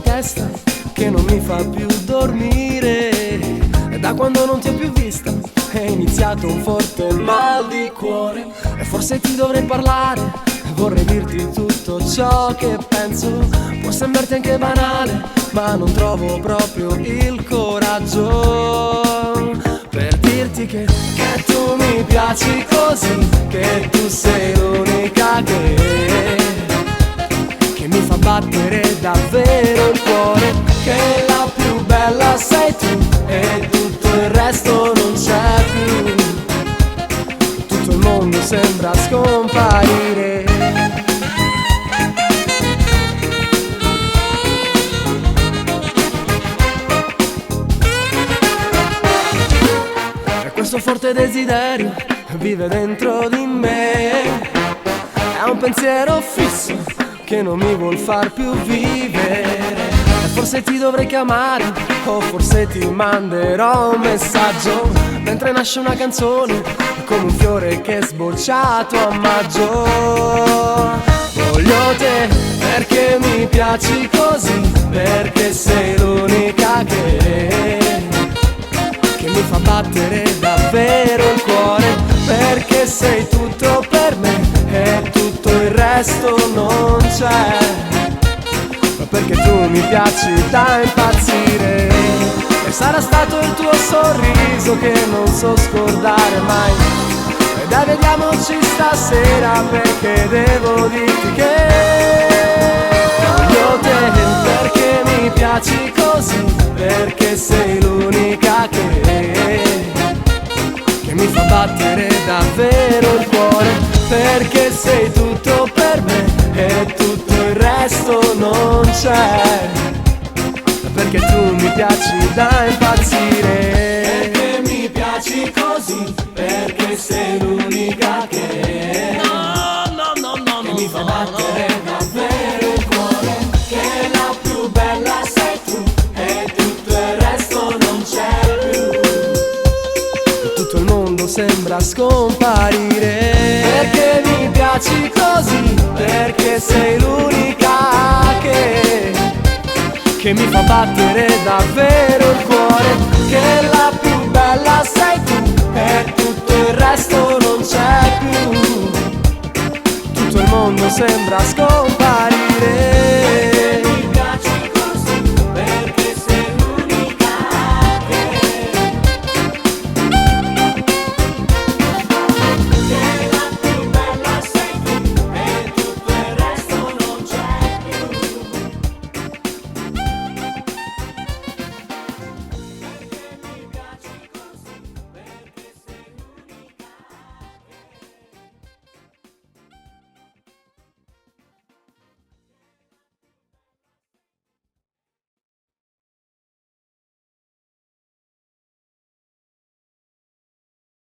testa che non mi fa più dormire. E da quando non ti ho più vista è iniziato un forte mal di cuore. E forse ti dovrei parlare, vorrei dirti tutto ciò che penso. Può sembrarti anche banale, ma non trovo proprio il coraggio per dirti che tu mi piaci così, che tu sei l'unica che mi fa battere davvero il cuore, che la più bella sei tu e tutto il resto non c'è più. Tutto il mondo sembra scomparire. E questo forte desiderio vive dentro di me, è un pensiero fisso che non mi vuol far più vivere. E forse ti dovrei chiamare, o forse ti manderò un messaggio mentre nasce una canzone, come un fiore che è sbocciato a maggio. Voglio te perché mi piaci così, perché sei l'unica che mi fa battere davvero il cuore, perché sei tutto per me e tutto il resto non c'è, ma perché tu mi piaci da impazzire. E sarà stato il tuo sorriso che non so scordare mai. E dai, vediamoci stasera, perché devo dirti che voglio te, perché mi piaci così, perché sei l'unica che mi fa battere davvero il cuore, perché sei tutto per me e tutto il resto non c'è, perché tu mi piaci da impazzire. Perché mi piaci così, perché sei l'unica che mi fa battere davvero il cuore, che la più bella sei tu e tutto il resto non c'è più. Tutto il mondo sembra scomparire. Perché mi piaci così, perché sei l'unica che mi fa battere davvero il cuore, che la più bella sei tu e tutto il resto non c'è più. Tutto il mondo sembra scomparire.